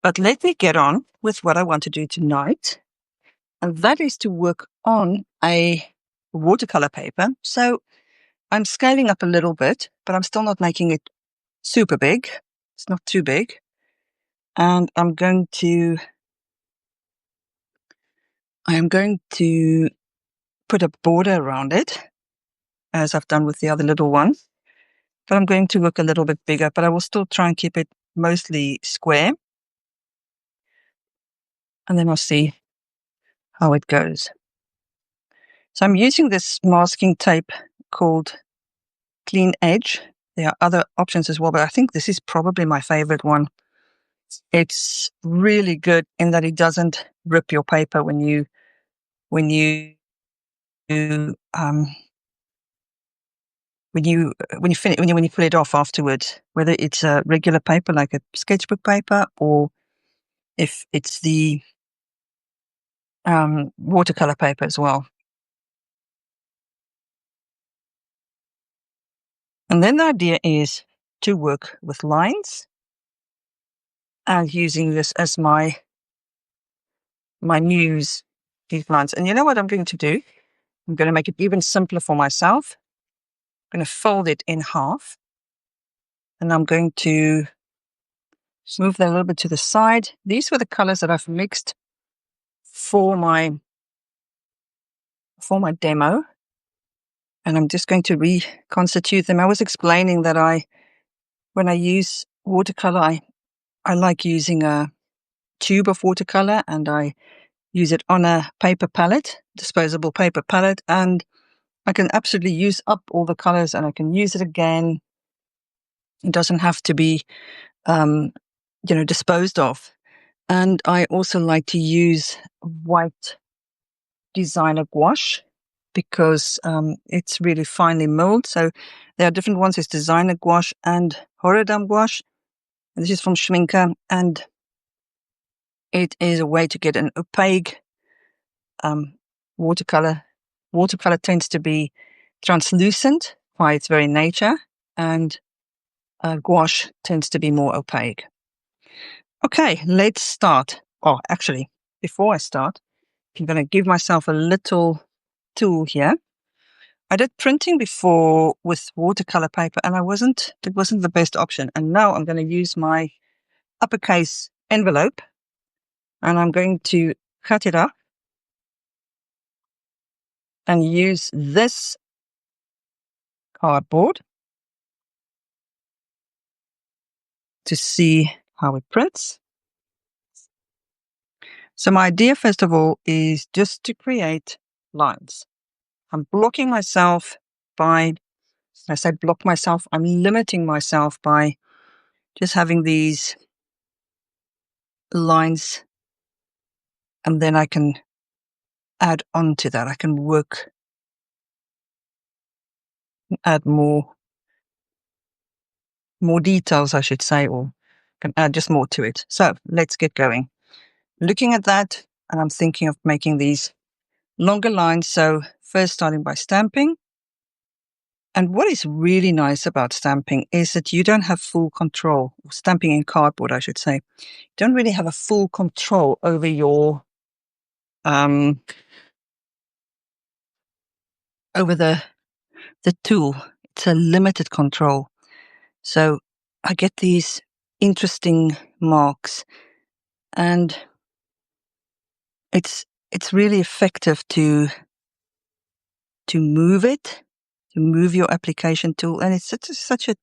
But let me get on with what I want to do tonight, and that is to work on a watercolor paper. So I'm scaling up a little bit, but I'm still not making it super big. It's not too big. And I am going to put a border around it, as I've done with the other little one. But I'm going to work a little bit bigger, but I will still try and keep it mostly square. And then I'll see how it goes. So I'm using this masking tape called Clean Edge. There are other options as well, but I think this is probably my favorite one. It's really good in that it doesn't rip your paper when you pull it off afterwards, whether it's a regular paper like a sketchbook paper, or if it's the watercolor paper as well. And then the idea is to work with lines and using this as my muse, these lines. And you know what I'm going to do? I'm going to make it even simpler for myself. I'm going to fold it in half, and I'm going to move that a little bit to the side. These were the colors that I've mixed for my demo, and I'm just going to reconstitute them. I was explaining that when I use watercolor, I like using a tube of watercolor, and I use it on a paper palette, disposable paper palette, and I can absolutely use up all the colors, and I can use it again. It doesn't have to be, disposed of. And I also like to use white designer gouache because it's really finely milled. So there are different ones. There's designer gouache and Horodam gouache. And this is from Schminke, and it is a way to get an opaque watercolor. Watercolor tends to be translucent by its very nature, and gouache tends to be more opaque. Okay, let's start. Oh, actually, before I start, I'm going to give myself a little tool here. I did printing before with watercolor paper, and it wasn't the best option. And now I'm going to use my uppercase envelope, and I'm going to cut it up and use this cardboard to see how it prints. So my idea, first of all, is just to create lines. I'm blocking myself by, when I say block myself, I'm limiting myself by just having these lines, and then I can add on to that. I can add more details, I should say, or can add just more to it. So let's get going. Looking at that, and I'm thinking of making these longer lines. So first starting by stamping. And what is really nice about stamping is that you don't have full control, stamping in cardboard, I should say. You don't really have a full control over your, over the tool. It's a limited control. So I get these interesting marks, and it's really effective to move it, to move your application tool. And it's such a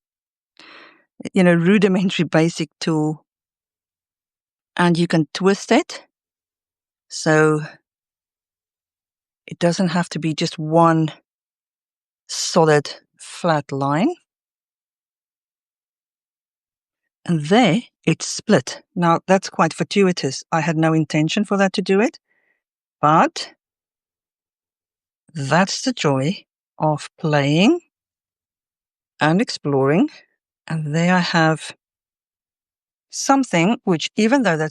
rudimentary basic tool, and you can twist it. So it doesn't have to be just one solid flat line. And there it's split. Now that's quite fortuitous. I had no intention for that to do it, but that's the joy of playing and exploring. And there I have something which, even though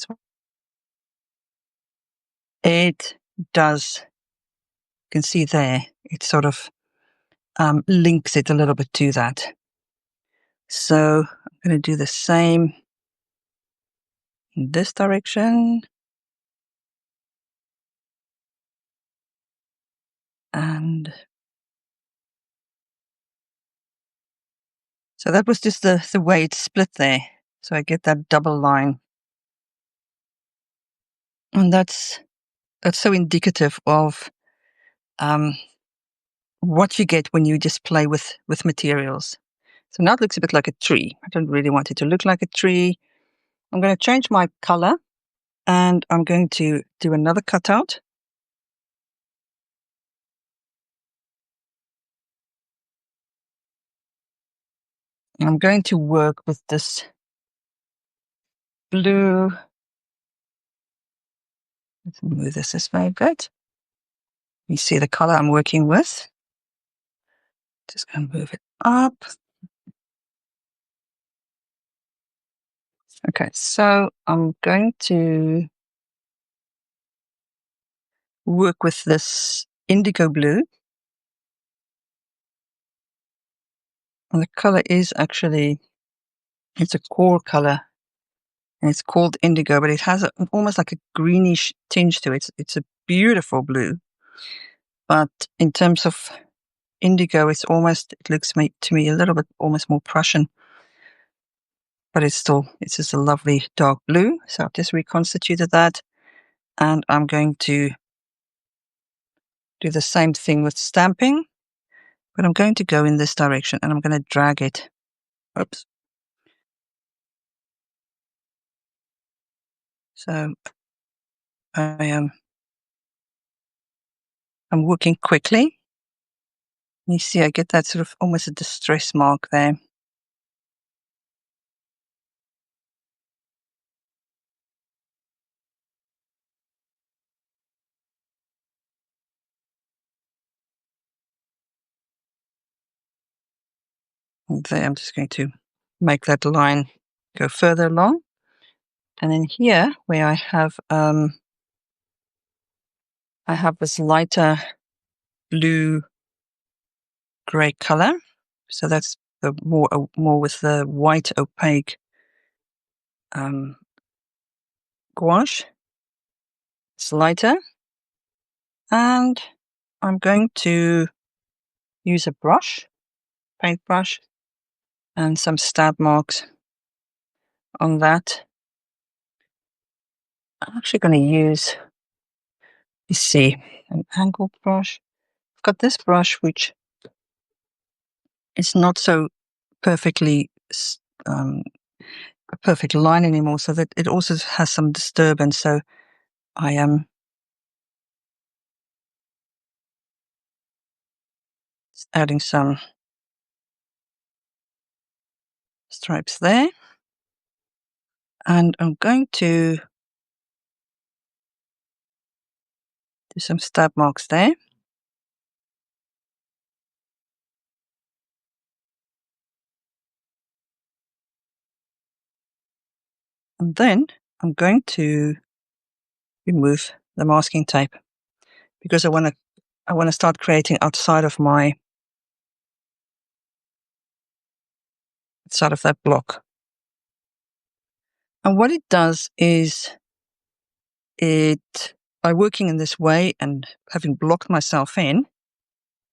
it does, you can see there, it sort of links it a little bit to that. So I'm going to do the same in this direction. And so that was just the way it's split there. So I get that double line. And that's so indicative of what you get when you just play with materials. So now it looks a bit like a tree. I don't really want it to look like a tree. I'm going to change my color, and I'm going to do another cutout. And I'm going to work with this blue. Let's move this way a bit. You see the color I'm working with. Just going to move it up. Okay, so I'm going to work with this indigo blue. And the color is actually, it's a core color. And it's called indigo, but it has almost like a greenish tinge to it. It's a beautiful blue. But in terms of indigo, it looks to me a little bit almost more Prussian. But it's just a lovely dark blue. So I've just reconstituted that. And I'm going to do the same thing with stamping. But I'm going to go in this direction, and I'm going to drag it. Oops. So I'm working quickly. You see, I get that sort of almost a distress mark there. And there, I'm just going to make that line go further along. And then here, where I have this lighter blue gray color. So that's the more with the white opaque gouache. It's lighter. And I'm going to use a brush, paintbrush, and some stab marks on that. I'm actually going to use, you see, an angled brush. I've got this brush, which is not so perfectly a perfect line anymore, so that it also has some disturbance. So I am adding some stripes there. And I'm going to do some stab marks there. And then I'm going to remove the masking tape, because I want to start creating outside of that block. And what it does is by working in this way and having blocked myself in,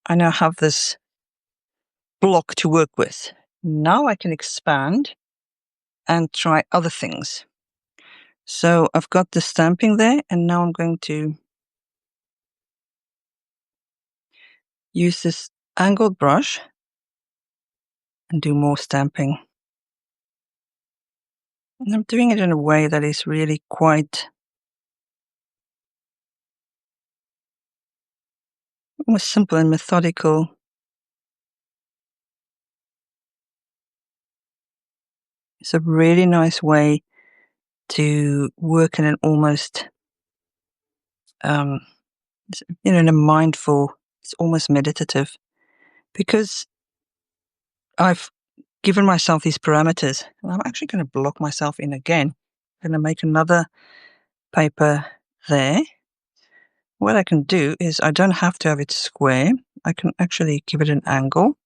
I now have this block to work with. Now I can expand and try other things. So I've got the stamping there, and now I'm going to use this angled brush and do more stamping. And I'm doing it in a way that is really quite almost simple and methodical. It's a really nice way to work in an almost, in a mindful, it's almost meditative, because I've given myself these parameters, and I'm actually going to block myself in again. I'm going to make another paper there. What I can do is I don't have to have it square. I can actually give it an angle.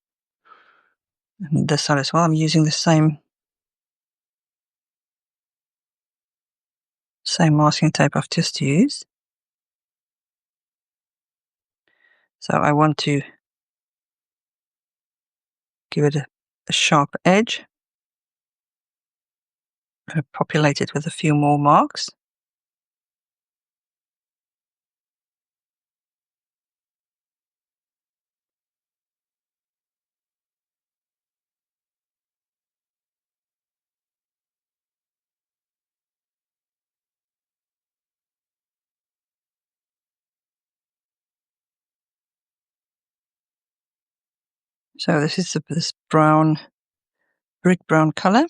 And this side as well, I'm using the same Same masking tape I've just used. So I want to give it a sharp edge. Populate it with a few more marks. So this is this brown, brick brown color.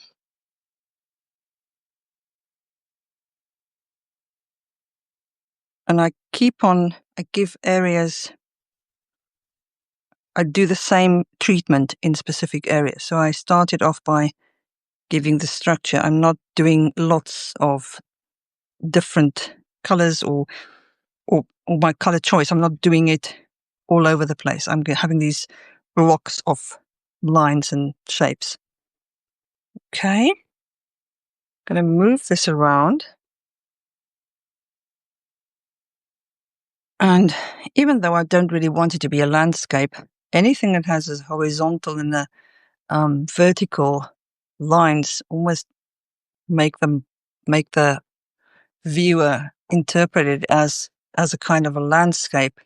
And I give areas, I do the same treatment in specific areas. So I started off by giving the structure. I'm not doing lots of different colors or by color choice. I'm not doing it all over the place. I'm having these blocks of lines and shapes. Okay. I'm going to move this around. And even though I don't really want it to be a landscape, anything that has a horizontal and a vertical lines almost make the viewer interpret it as a kind of a landscape.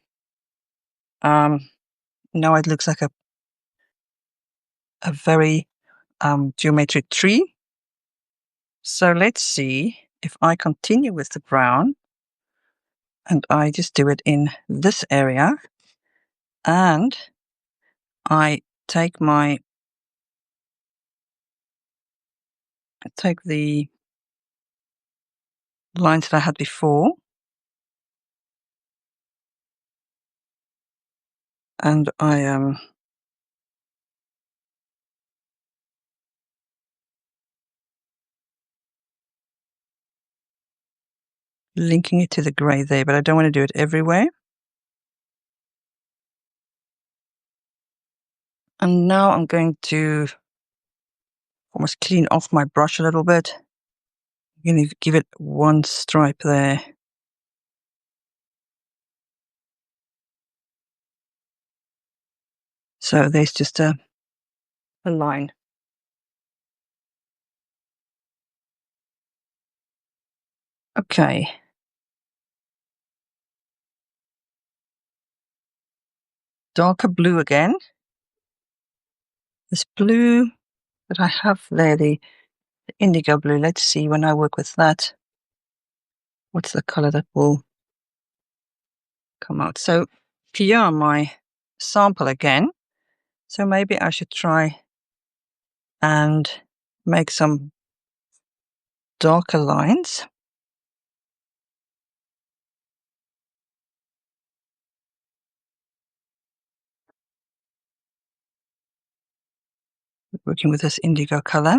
Now it looks like a very geometric tree. So let's see if I continue with the brown and I just do it in this area, and I take the lines that I had before, and I am linking it to the grey there, but I don't want to do it everywhere. And now I'm going to almost clean off my brush a little bit. I'm going to give it one stripe there. So there's just a line. Okay. Darker blue again. This blue that I have there, the indigo blue. Let's see when I work with that, what's the color that will come out. So here are my sample again. So maybe I should try and make some darker lines. Working with this indigo color.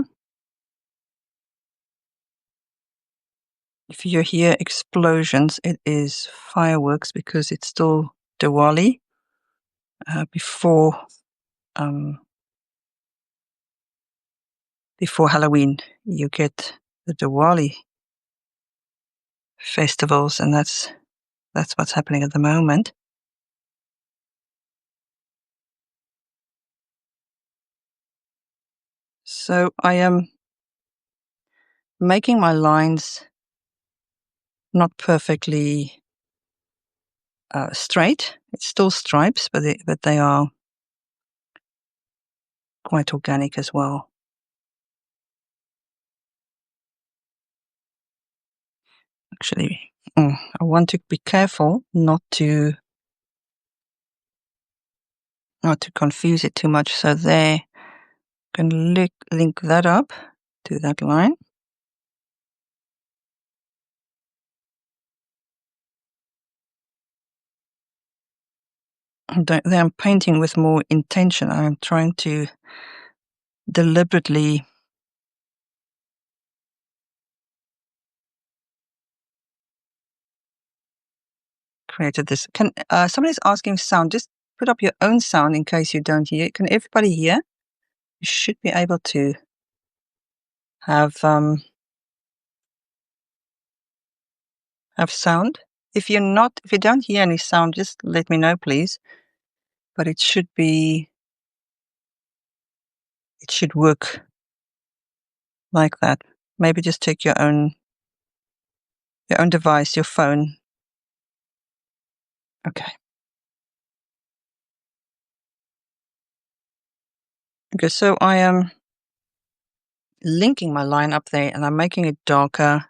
If you hear explosions, it is fireworks because it's still Diwali. Before Halloween, you get the Diwali festivals, and that's what's happening at the moment. So I am making my lines not perfectly straight. It's still stripes, but they are quite organic as well. Actually, I want to be careful not to confuse it too much. So there, I'm going to link that up to that line. There I'm painting with more intention. I'm trying to deliberately created this. Can somebody's asking sound? Just put up your own sound in case you don't hear it. Can everybody hear? You should be able to have have sound. If you don't hear any sound, just let me know, please. But it should work like that. Maybe just take your own device, your phone. Okay. Okay, so I am linking my line up there and I'm making it darker.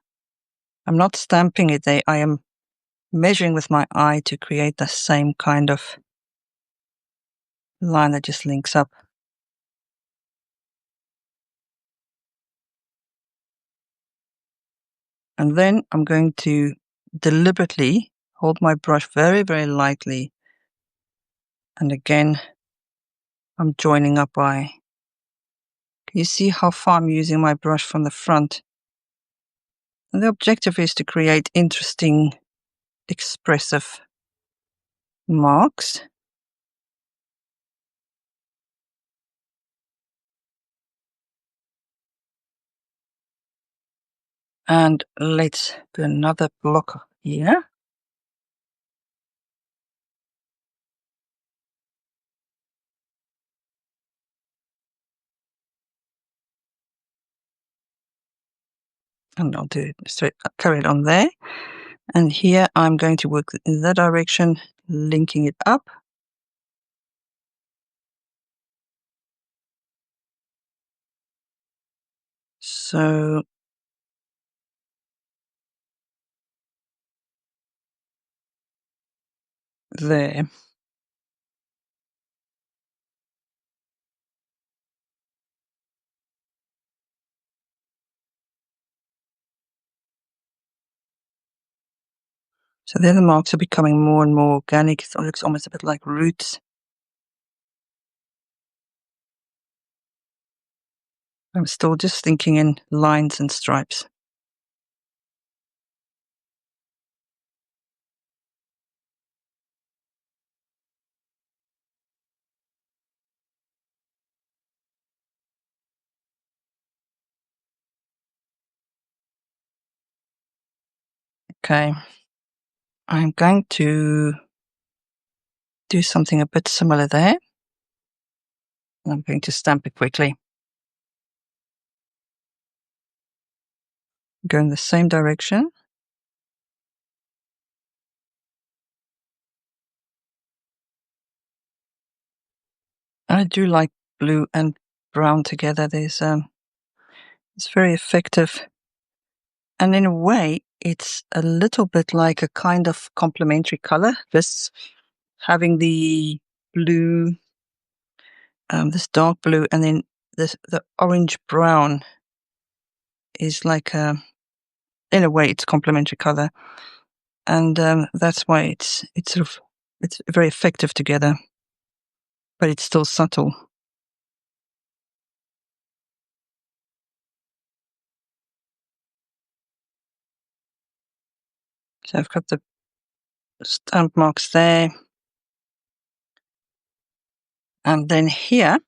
I'm not stamping it there. I am measuring with my eye to create the same kind of line that just links up. And then I'm going to deliberately hold my brush very, very lightly. And again, I'm joining up by, can you see how far I'm using my brush from the front? And the objective is to create interesting, expressive marks. And let's do another block here. And I'll do it straight, carry it on there. And here I'm going to work in that direction, linking it up. So there. So then the marks are becoming more and more organic. It looks almost a bit like roots. I'm still just thinking in lines and stripes. Okay. I'm going to do something a bit similar there. I'm going to stamp it quickly. Go in the same direction. I do like blue and brown together. It's very effective. And in a way, it's a little bit like a kind of complementary color. This having the blue, this dark blue, and then the orange brown is like in a way, it's complementary color, and that's why it's very effective together, but it's still subtle. So I've got the stamp marks there, and then here,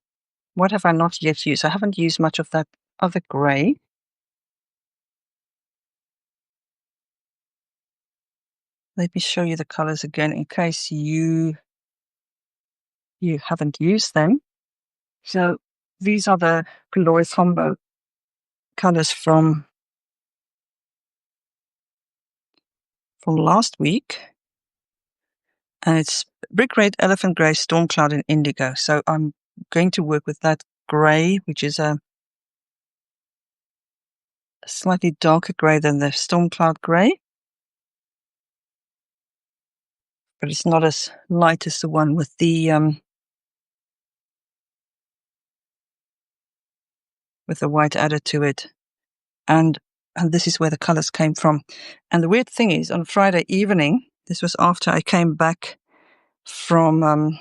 what have I not yet used? I haven't used much of that other grey. Let me show you the colors again in case you haven't used them. So these are the Coloricombo colors from last week. And it's brick red, elephant grey, storm cloud, and indigo. So I'm going to work with that grey, which is a slightly darker grey than the storm cloud grey. But it's not as light as the one with the white added to it. And this is where the colors came from. And the weird thing is, on Friday evening, this was after I came back from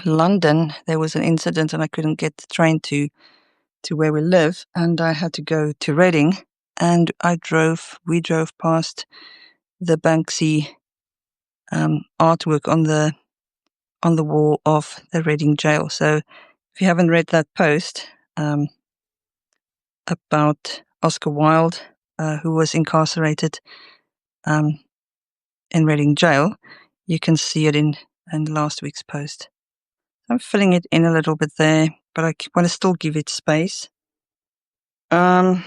London, there was an incident and I couldn't get the train to where we live, and I had to go to Reading, and we drove past the Banksy artwork on the wall of the Reading jail. So if you haven't read that post about Oscar Wilde, who was incarcerated in Reading Jail, you can see it in last week's post. I'm filling it in a little bit there, but I want to still give it space. Let's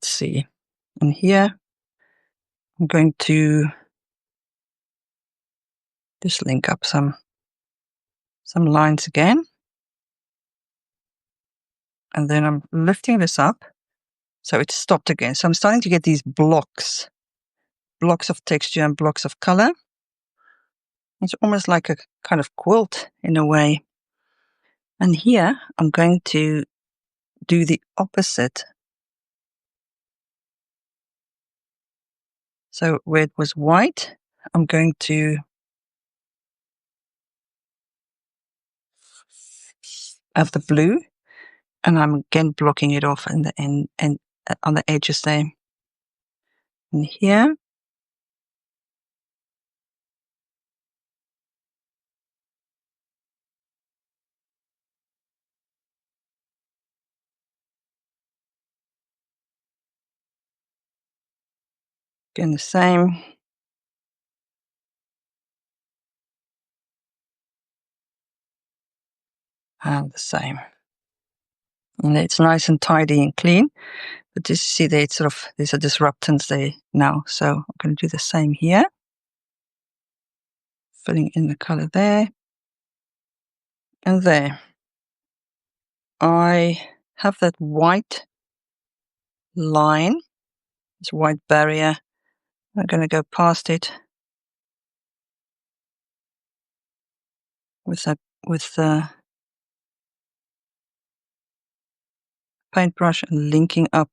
see. And here, I'm going to just link up some lines again. And then I'm lifting this up. So it's stopped again. So I'm starting to get these blocks of texture and blocks of color. It's almost like a kind of quilt in a way. And here I'm going to do the opposite. So where it was white, I'm going to have the blue, and I'm again blocking it off in the end and on the edges there. And here, again the same. And the same. And it's nice and tidy and clean. But you see there, it's sort of, these are disruptants there now. So I'm going to do the same here. Filling in the color there. And there. I have that white line, this white barrier. I'm going to go past it with the paintbrush and linking up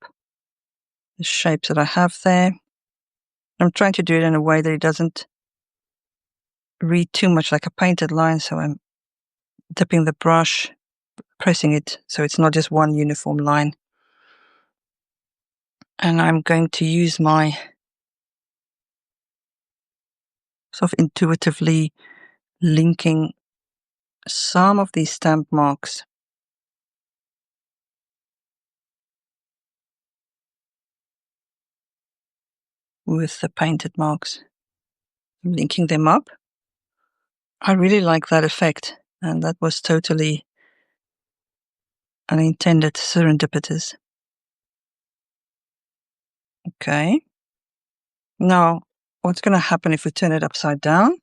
the shapes that I have there. I'm trying to do it in a way that it doesn't read too much like a painted line. So I'm dipping the brush, pressing it so it's not just one uniform line. And I'm going to use my sort of intuitively linking some of these stamp marks with the painted marks. I'm linking them up. I really like that effect, and that was totally unintended, serendipitous. Okay. Now, what's going to happen if we turn it upside down?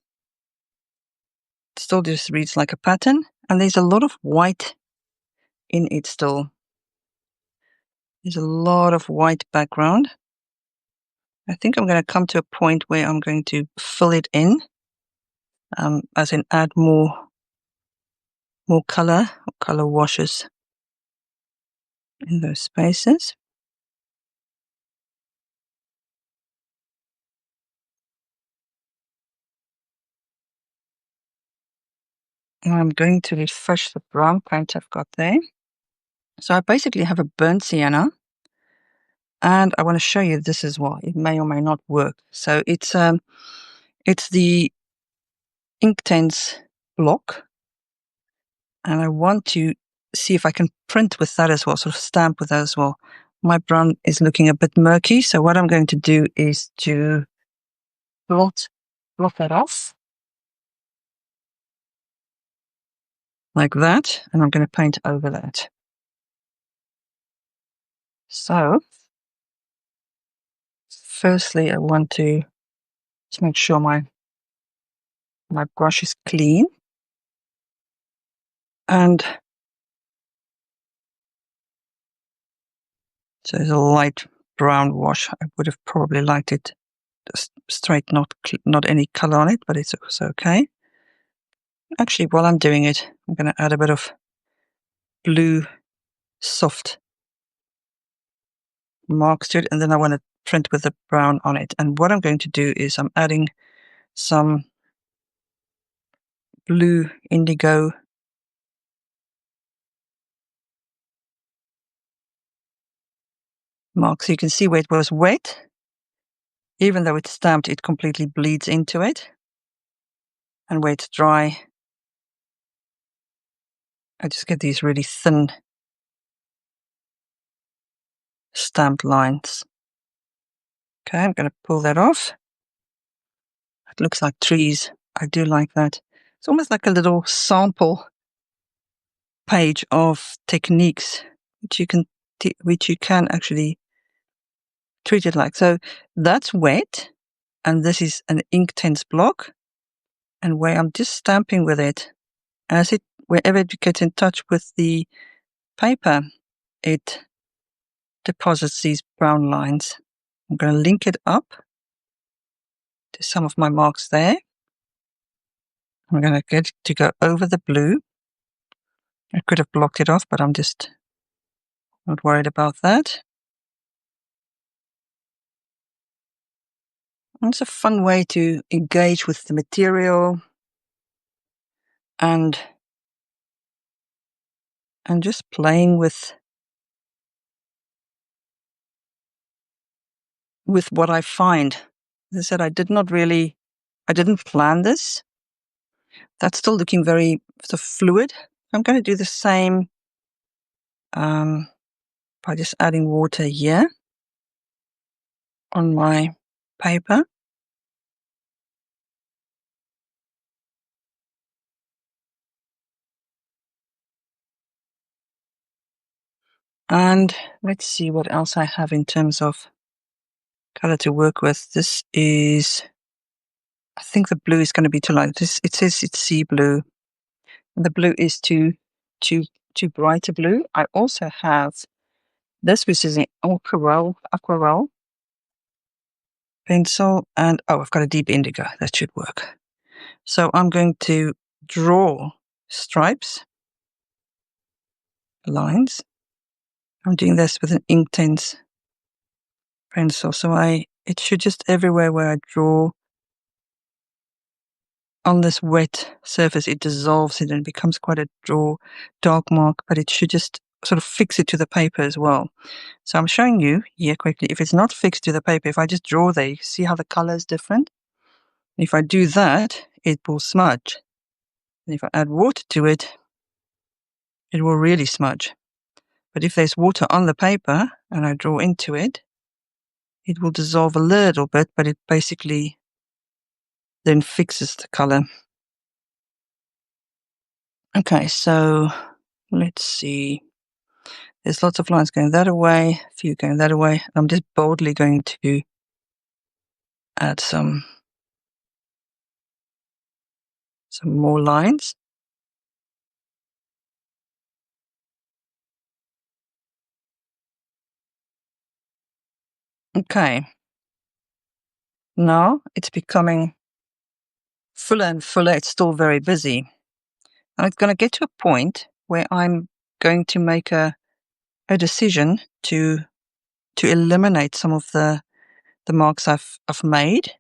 It still just reads like a pattern, and there's a lot of white in it still. There's a lot of white background. I think I'm going to come to a point where I'm going to fill it in, as in add more color, or color washes in those spaces. And I'm going to refresh the brown paint I've got there. So I basically have a burnt sienna, and I want to show you this as well. It may or may not work. So it's the Inktense block, and I want to see if I can print with that as well, sort of stamp with that as well. My brown is looking a bit murky, so what I'm going to do is to blot that off like that, and I'm going to paint over that. So firstly, I want to just make sure my brush is clean, and so there's a light brown wash. I would have probably liked it straight, not any color on it, but it's okay. Actually, while I'm doing it, I'm going to add a bit of blue soft marks to it, and then I want to print with the brown on it. And what I'm going to do is I'm adding some blue indigo marks. So you can see where it was wet, even though it's stamped, it completely bleeds into it. And where it's dry, I just get these really thin stamped lines. Okay, I'm going to pull that off. It looks like trees. I do like that. It's almost like a little sample page of techniques which you can actually treat it like. So that's wet, and this is an Inktense block, and where I'm just stamping with it, wherever it gets in touch with the paper, it deposits these brown lines. I'm going to link it up to some of my marks there. I'm going to get to go over the blue. I could have blocked it off, but I'm just not worried about that. And it's a fun way to engage with the material and just playing with what I find. As I said, I didn't plan this. That's still looking very sort of fluid. I'm going to do the same by just adding water here on my paper. And let's see what else I have in terms of color to work with. This is, I think the blue is going to be too light. It says it's sea blue. The blue is too bright a blue. I also have this, which is an aquarelle pencil, and I've got a deep indigo. That should work. So I'm going to draw stripes, lines. I'm doing this with an Inktense pencil. So it should just everywhere where I draw on this wet surface, it dissolves it and becomes quite a dark mark, but it should just sort of fix it to the paper as well. So I'm showing you here quickly, if it's not fixed to the paper, if I just draw there, you see how the color is different? If I do that, it will smudge. And if I add water to it, it will really smudge. But if there's water on the paper and I draw into it, it will dissolve a little bit, but it basically then fixes the color. Okay, so let's see. There's lots of lines going that way, a few going that way. I'm just boldly going to add some more lines. Okay. Now it's becoming fuller and fuller. It's still very busy. And it's going to get to a point where I'm going to make a decision to eliminate some of the marks I've made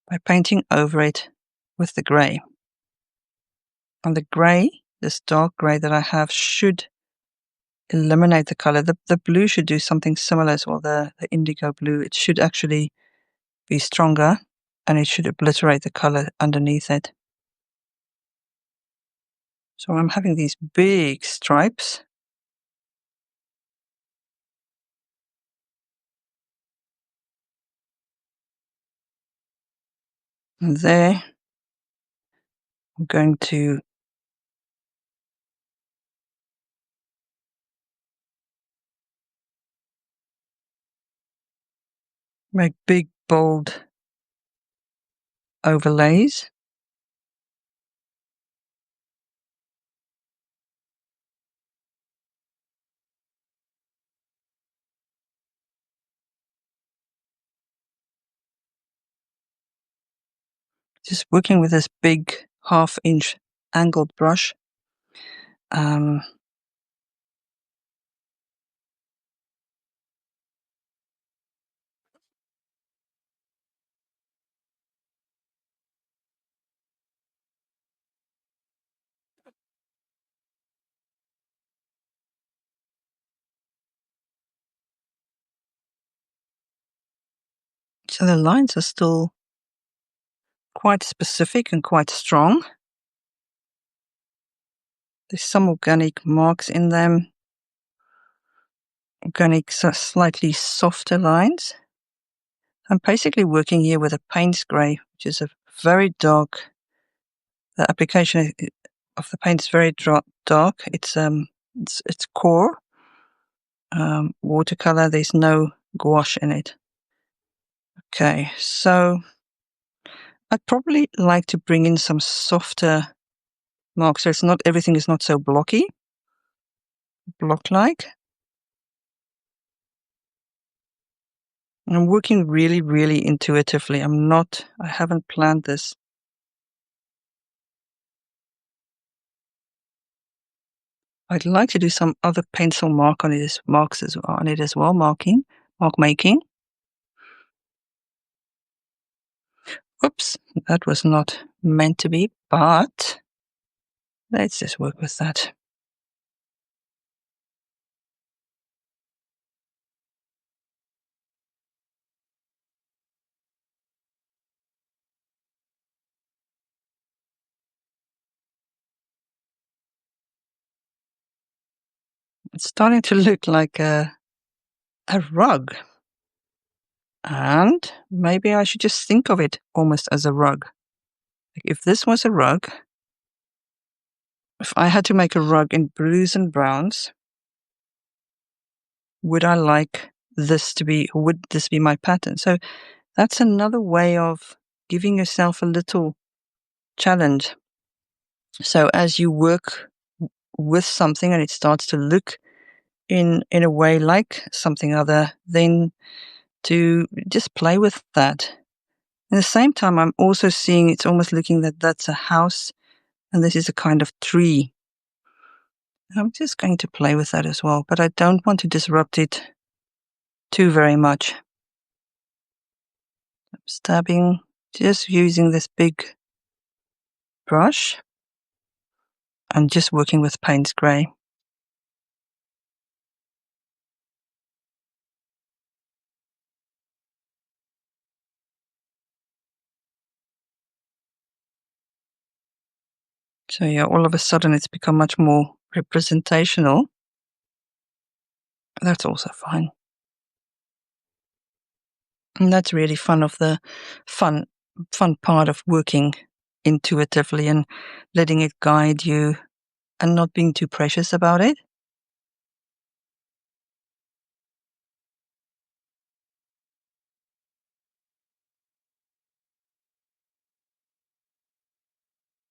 by painting over it with the grey. And the grey, this dark grey that I have, should eliminate the color. The blue should do something similar as well, the indigo blue. It should actually be stronger and it should obliterate the color underneath it. So I'm having these big stripes. And there, I'm going to make big, bold overlays. Just working with this big 1/2 inch angled brush. So the lines are still quite specific and quite strong. There's some organic marks in them. Organic, slightly softer lines. I'm basically working here with a Payne's Grey, which is a very dark. The application of the paint is very dark. It's core watercolor. There's no gouache in it. Okay, so I'd probably like to bring in some softer marks, so it's not everything is not so block-like. And I'm working really, really intuitively. I haven't planned this. I'd like to do some other pencil mark on it as well, mark making. Oops, that was not meant to be, but let's just work with that. It's starting to look like a rug. And maybe I should just think of it almost as a rug. Like if this was a rug, if I had to make a rug in blues and browns, would this be my pattern? So that's another way of giving yourself a little challenge. So as you work with something and it starts to look in a way like something other, then to just play with that. At the same time, I'm also seeing it's almost looking that's a house and this is a kind of tree. I'm just going to play with that as well, but I don't want to disrupt it too very much. I'm stabbing, just using this big brush and just working with Payne's Grey. So yeah, all of a sudden it's become much more representational. That's also fine. And that's really fun part of working intuitively and letting it guide you and not being too precious about it.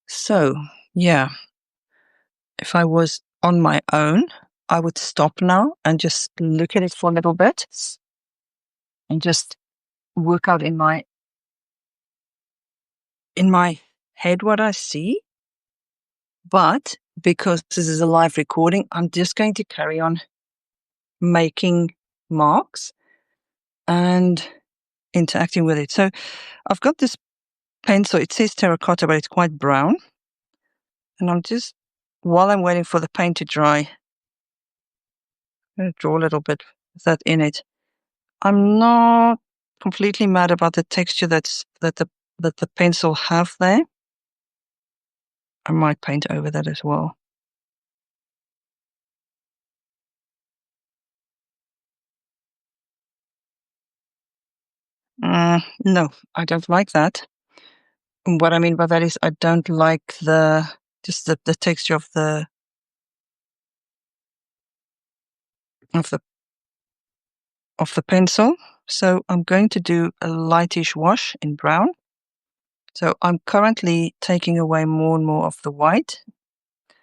So, yeah, if I was on my own, I would stop now and just look at it for a little bit and just work out in my head what I see. But because this is a live recording, I'm just going to carry on making marks and interacting with it. So I've got this pencil. It says terracotta, but it's quite brown. And I'm just, while I'm waiting for the paint to dry, I'm going to draw a little bit with that in it. I'm not completely mad about the texture that the pencil have there. I might paint over that as well. No, I don't like that. And what I mean by that is I don't like the texture of the pencil. So I'm going to do a lightish wash in brown. So I'm currently taking away more and more of the white. I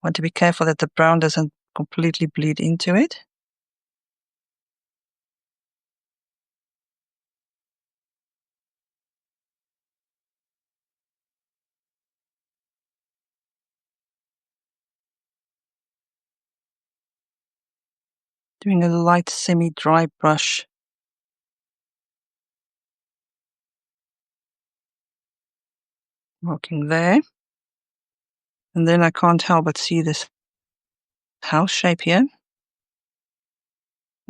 want to be careful that the brown doesn't completely bleed into it. Doing a light semi-dry brush. Working there. And then I can't help but see this house shape here.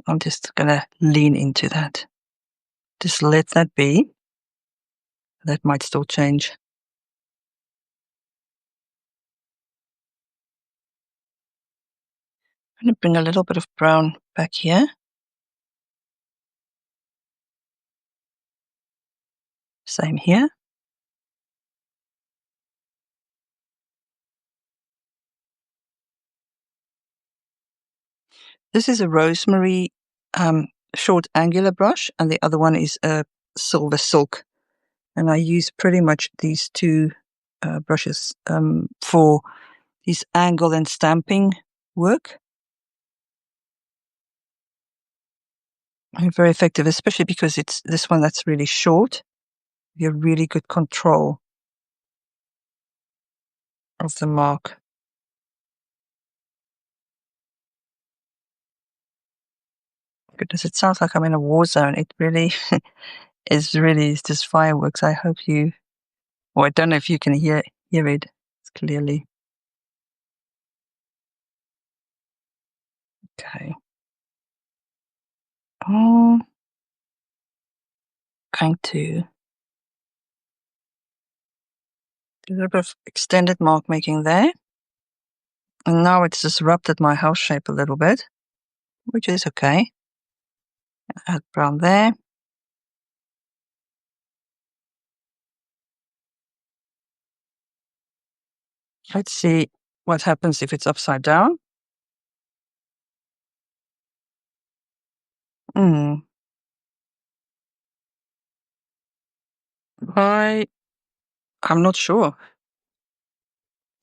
I'm just going to lean into that. Just let that be. That might still change. I'm going to bring a little bit of brown back here. Same here. This is a rosemary short angular brush, and the other one is a silver silk. And I use pretty much these two brushes for this angle and stamping work. And very effective, especially because it's this one that's really short. You have really good control of the mark. Goodness, it sounds like I'm in a war zone. It really is just fireworks. I hope you, or I don't know if you can hear it clearly. Okay. Going to do a little bit of extended mark making there. And now it's disrupted my house shape a little bit, which is okay. Add brown there. Let's see what happens if it's upside down. I'm not sure.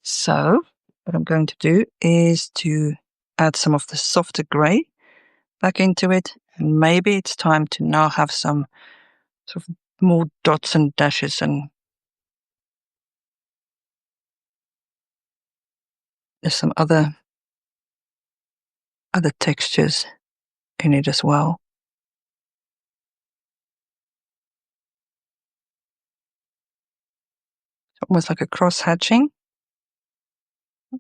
So what I'm going to do is to add some of the softer gray back into it. And maybe it's time to now have some sort of more dots and dashes, and there's some other textures in it as well. Almost like a cross hatching.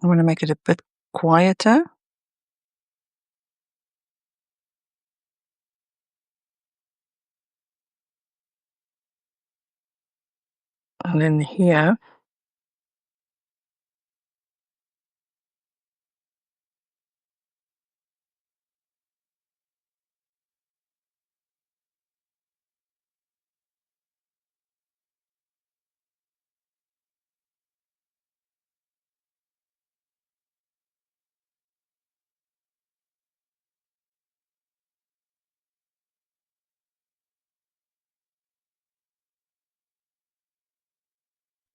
I want to make it a bit quieter. And then here,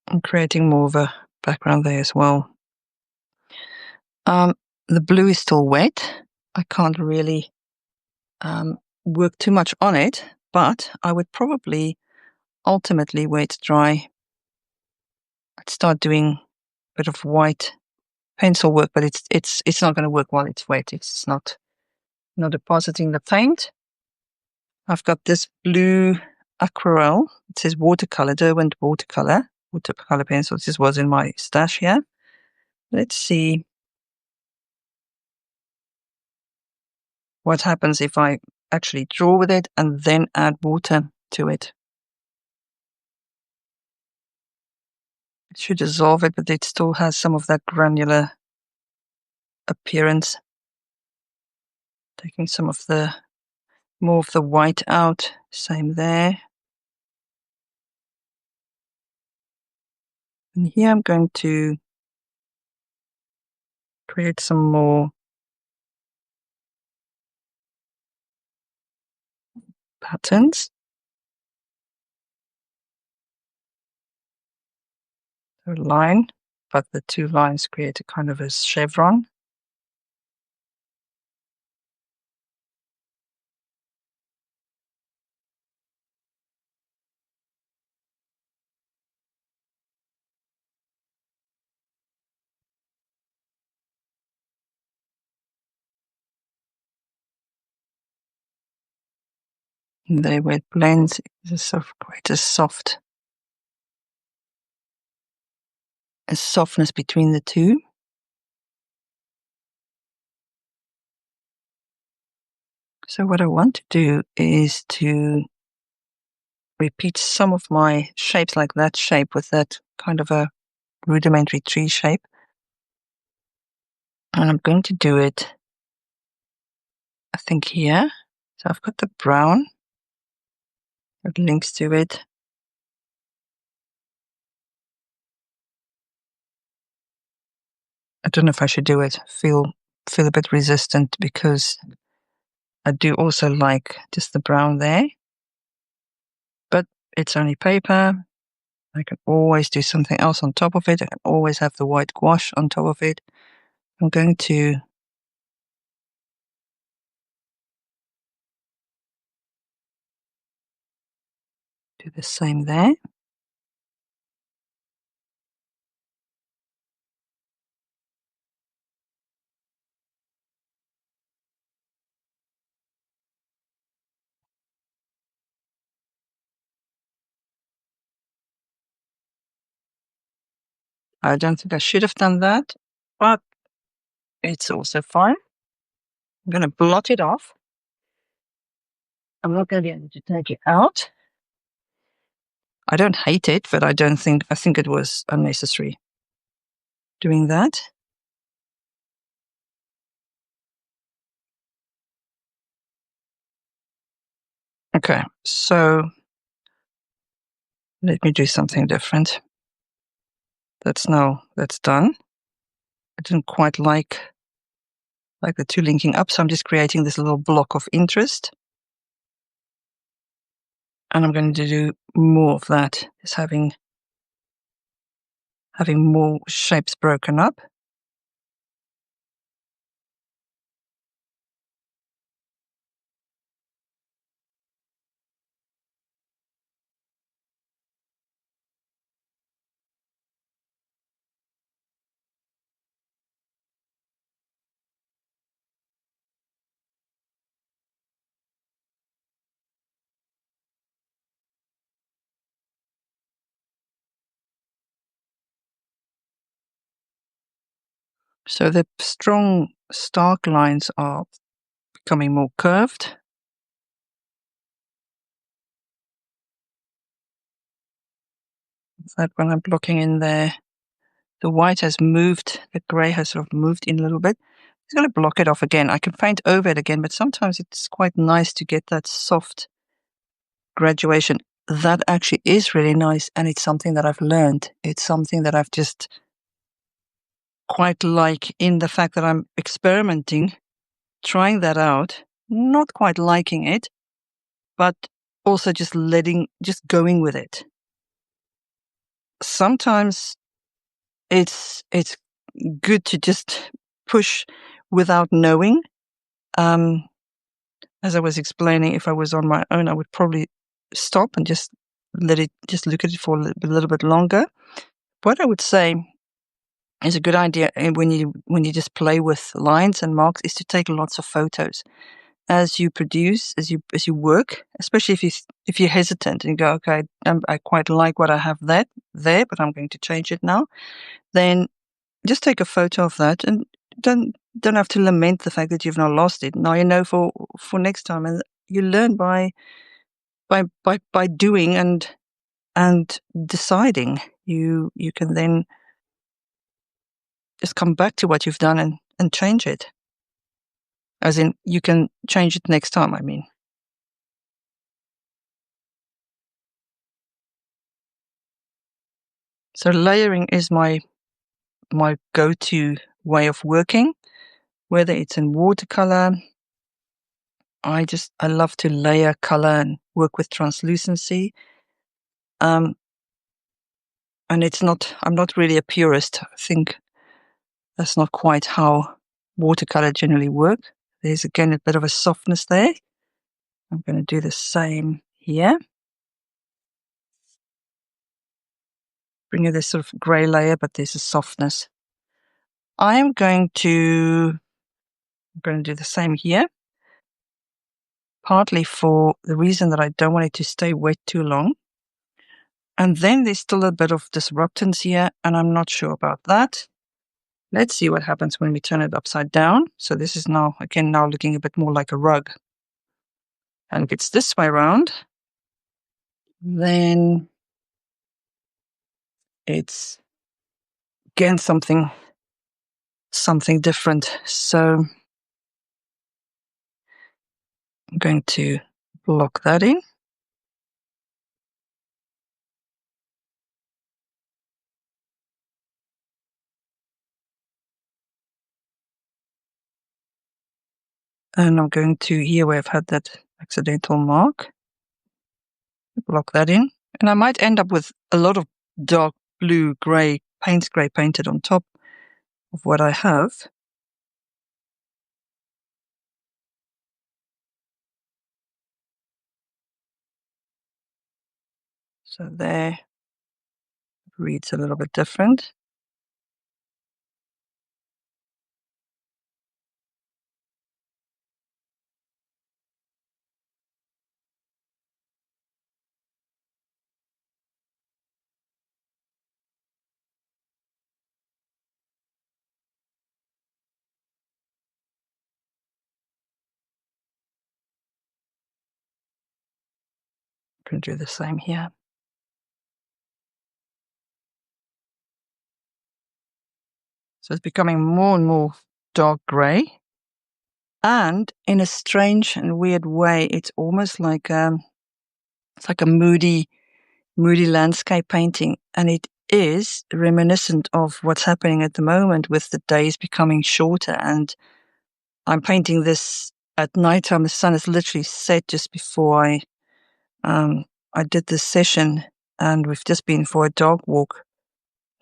I'm creating more of a background there as well. The blue is still wet. I can't really work too much on it, but I would probably ultimately wait to dry. I'd start doing a bit of white pencil work, but it's not going to work while it's wet. It's not depositing the paint. I've got this blue aquarelle. It says watercolor, Derwent watercolor pencil. This was in my stash here. Let's see what happens if I actually draw with it and then add water to it. It should dissolve it, but it still has some of that granular appearance. Taking some of the more of the white out. Same there. And here I'm going to create some more patterns. A line, but the two lines create a kind of a chevron. And there where it blends, it sort of creates a softness between the two. So what I want to do is to repeat some of my shapes, like that shape with that kind of a rudimentary tree shape. And I'm going to do it, I think, here. So I've got the brown that links to it. I don't know if I should do it. Feel a bit resistant because I do also like just the brown there. But it's only paper. I can always do something else on top of it. I can always have the white gouache on top of it. I'm going to do the same there. I don't think I should have done that, but it's also fine. I'm going to blot it off. I'm not going to be able to take it out. I don't hate it, but I think it was unnecessary doing that. Okay, so let me do something different. That's done. I didn't quite like the two linking up, so I'm just creating this little block of interest. And I'm going to do more of that, just having more shapes broken up. So the strong, stark lines are becoming more curved. That when I'm blocking in there, the white has moved, the grey has sort of moved in a little bit. I'm going to block it off again. I can paint over it again, but sometimes it's quite nice to get that soft graduation. That actually is really nice, and it's something that I've learned. It's something that I've just quite like in the fact that I'm experimenting, trying that out, not quite liking it, but also just going with it. Sometimes it's good to just push without knowing. As I was explaining, if I was on my own, I would probably stop and just look at it for a little bit longer. What I would say is a good idea when you just play with lines and marks is to take lots of photos as you produce, as you work, especially if you're hesitant and you go, okay, I quite like what I have there, but I'm going to change it now. Then just take a photo of that and don't have to lament the fact that you've not lost it. Now you know for next time, and you learn by doing and deciding. You can then just come back to what you've done and change it. As in, you can change it next time, I mean. So layering is my go-to way of working, whether it's in watercolor. I love to layer color and work with translucency. And I'm not really a purist. I think that's not quite how watercolor generally work. There's again a bit of a softness there. I'm going to do the same here. Bring you this sort of gray layer, but there's a softness. I'm going to do the same here, partly for the reason that I don't want it to stay wet too long. And then there's still a bit of disruptance here, and I'm not sure about that. Let's see what happens when we turn it upside down. So this is now looking a bit more like a rug. And if it's this way around, then it's again something different. So I'm going to block that in. And I'm going to here where I've had that accidental mark. Block that in. And I might end up with a lot of dark blue, grey, paint grey painted on top of what I have. So there, reads a little bit different. I'm going to do the same here. So it's becoming more and more dark grey. And in a strange and weird way, it's almost like it's like a moody landscape painting. And it is reminiscent of what's happening at the moment with the days becoming shorter. And I'm painting this at nighttime. The sun is literally set just before I did this session, and we've just been for a dog walk.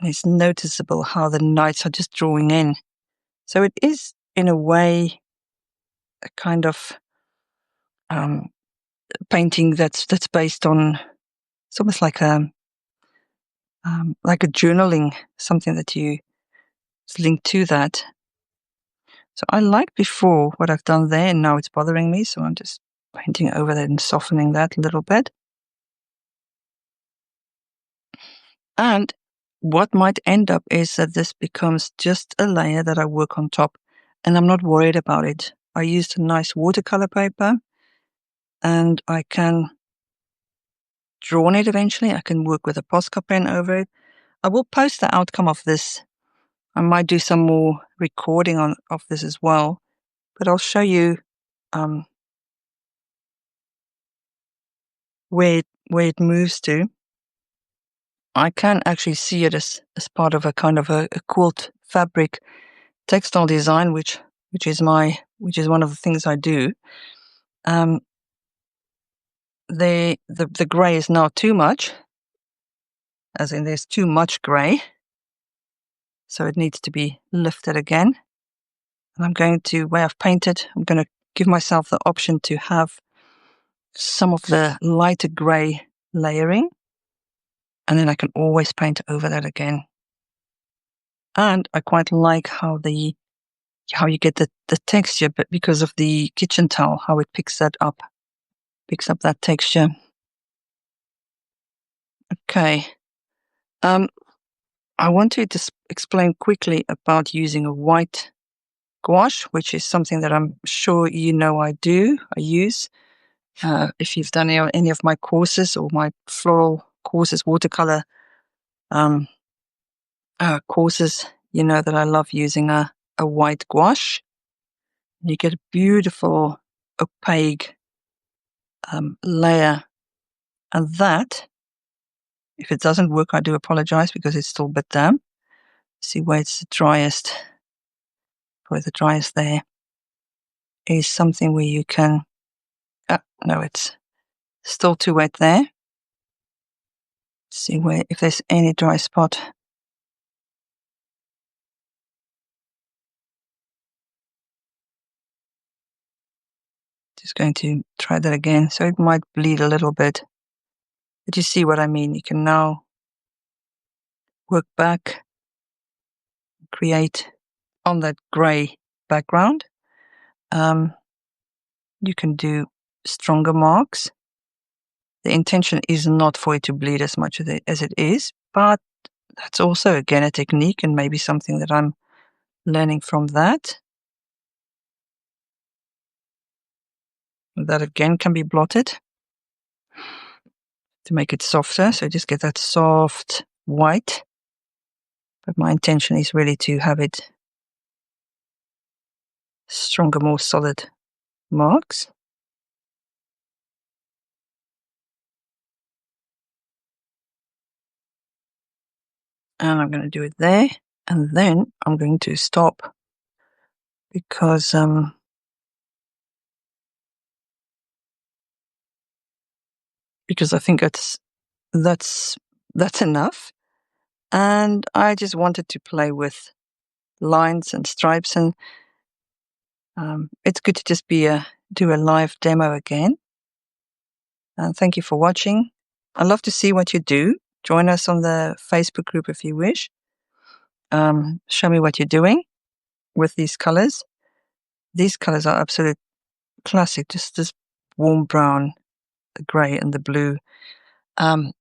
And it's noticeable how the nights are just drawing in. So it is, in a way, a kind of painting that's based on. It's almost like a journaling, something that you is linked to that. So I liked before what I've done there, and now it's bothering me. So I'm just painting over that and softening that a little bit. And what might end up is that this becomes just a layer that I work on top, and I'm not worried about it. I used a nice watercolor paper, and I can draw on it eventually. I can work with a Posca pen over it. I will post the outcome of this. I might do some more recording of this as well, but I'll show you where it moves to. I can actually see it as part of a kind of a quilt fabric textile design, which is one of the things I do. The grey is now too much, as in there's too much grey, so it needs to be lifted again. And I'm going to, where I've painted, I'm going to give myself the option to have some of the lighter grey layering, and then I can always paint over that again. And I quite like how you get the texture, but because of the kitchen towel, how it picks up that texture. Okay. I want to just explain quickly about using a white gouache, which is something that I'm sure you know I use. If you've done any of my courses or my floral courses, watercolor courses, you know that I love using a white gouache. You get a beautiful opaque layer, and that, if it doesn't work, I do apologize because it's still a bit damp. See where it's the driest, there is something where you can, no, it's still too wet there. See where, if there's any dry spot. Just going to try that again. So it might bleed a little bit, but you see what I mean. You can now work back, create on that gray background. You can do stronger marks. The intention is not for it to bleed as much as it is, but that's also, again, a technique and maybe something that I'm learning from that. That again can be blotted to make it softer. So just get that soft white. But my intention is really to have it stronger, more solid marks. And I'm going to do it there. And then I'm going to stop because because I think that's enough. And I just wanted to play with lines and stripes, and it's good to just do a live demo again. And thank you for watching. I'd love to see what you do. Join us on the Facebook group if you wish. Show me what you're doing with these colors. These colors are absolute classic, just this warm brown, the gray and the blue.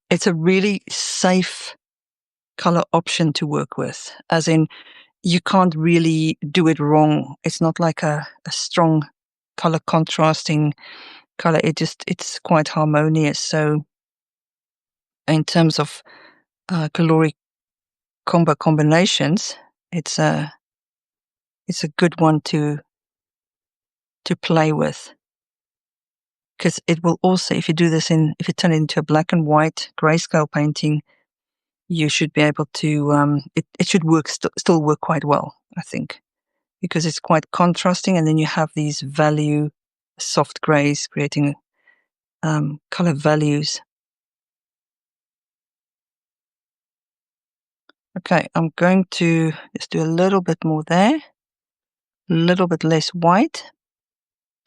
It's a really safe color option to work with, as in you can't really do it wrong. It's not like a strong color contrasting color. It's quite harmonious. So in terms of Coloricombo combinations, it's a good one to play with, because it will also, if you turn it into a black and white grayscale painting, you should be able to, it should work, still work quite well, I think, because it's quite contrasting, and then you have these soft grays creating color values. Okay, I'm going to just do a little bit more there, a little bit less white,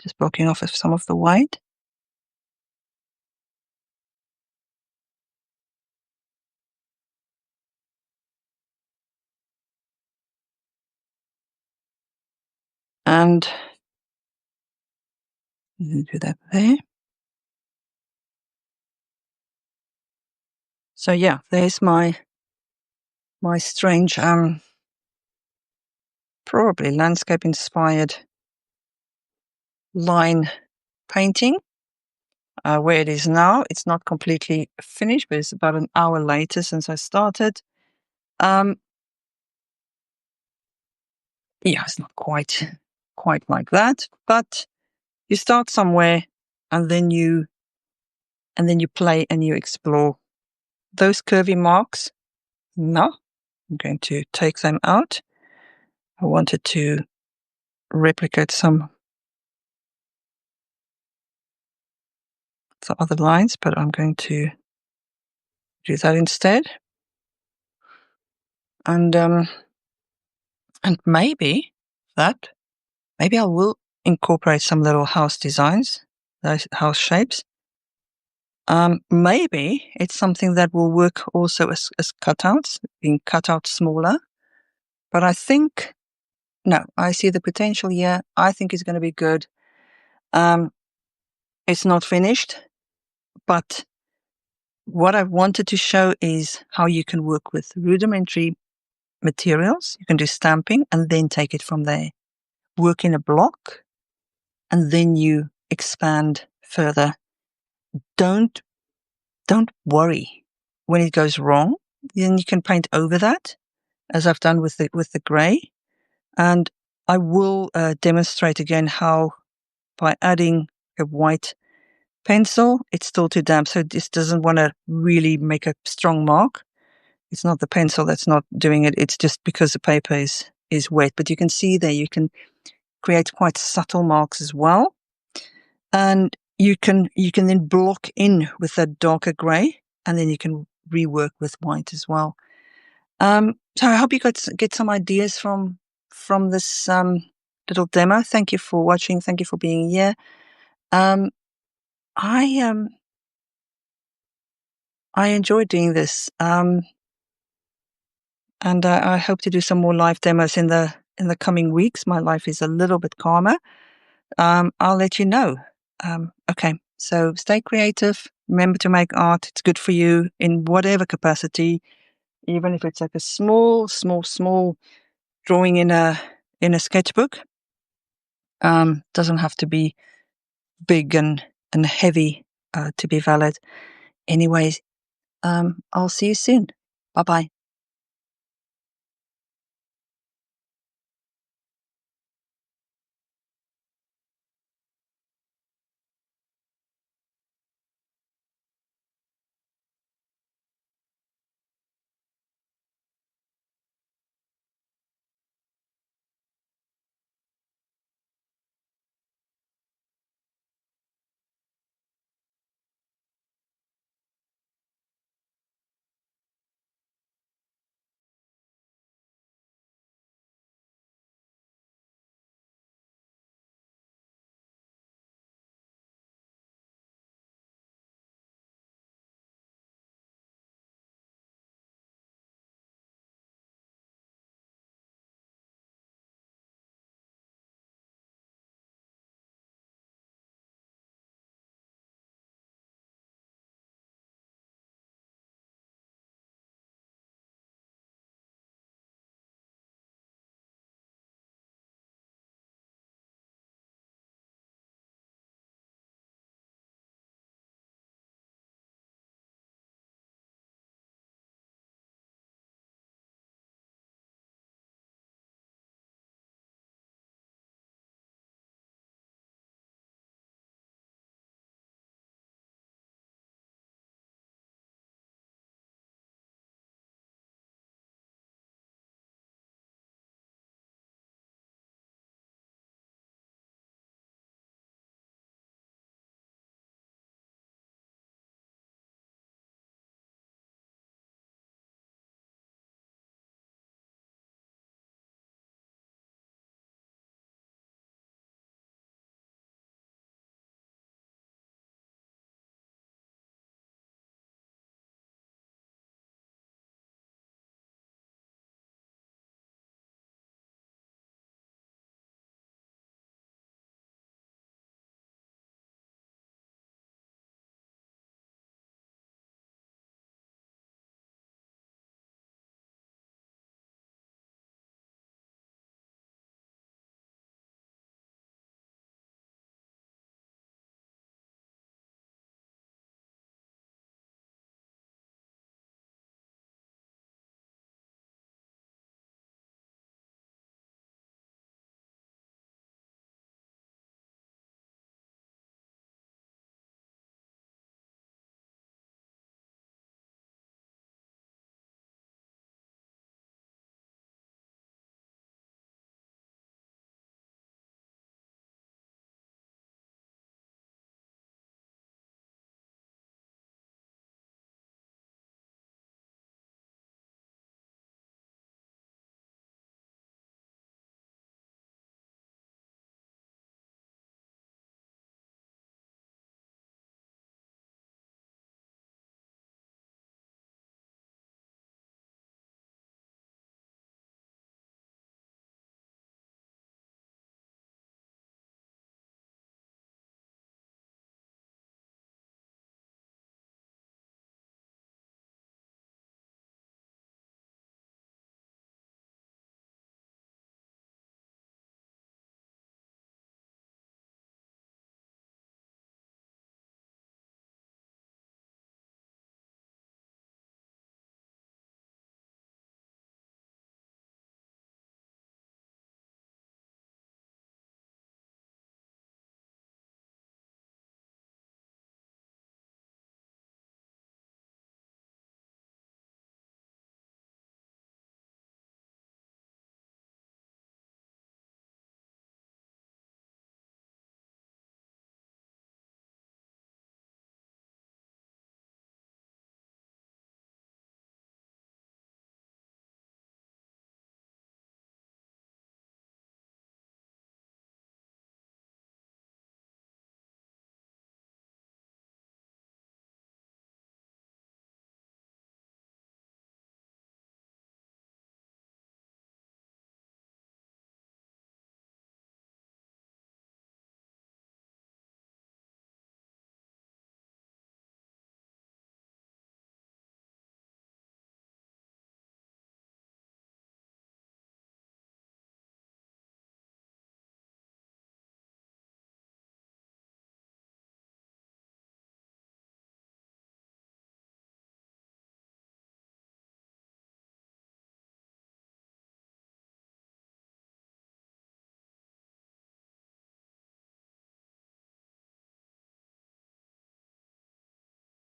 just blocking off some of the white. And do that there. So yeah, there's my strange, probably landscape inspired line painting. Where it is now, it's not completely finished, but it's about an hour later since I started. Yeah, it's not quite like that, but you start somewhere, and then you play and you explore. Those curvy marks, no, I'm going to take them out. I wanted to replicate some other lines, but I'm going to do that instead. And maybe I will incorporate some little house designs, those house shapes. Maybe it's something that will work also as cutouts, being cut out smaller. But I think, no, I see the potential here. I think it's going to be good. It's not finished, but what I wanted to show is how you can work with rudimentary materials. You can do stamping and then take it from there. Work in a block, and then you expand further. Don't worry when it goes wrong. Then you can paint over that, as I've done with the gray. And I will demonstrate again how, by adding a white pencil, it's still too damp, so this doesn't want to really make a strong mark. It's not the pencil that's not doing it. It's just because the paper is wet. But you can see there, you can create quite subtle marks as well. And you can then block in with that darker gray, and then you can rework with white as well. So I hope you get some ideas from this little demo. Thank you for watching. Thank you for being here. I enjoy doing this, and I hope to do some more live demos in the coming weeks. My life is a little bit calmer. I'll let you know. Okay, so stay creative. Remember to make art. It's good for you in whatever capacity, even if it's like a small drawing in a sketchbook. Doesn't have to be big and heavy to be valid. Anyways, I'll see you soon. Bye bye.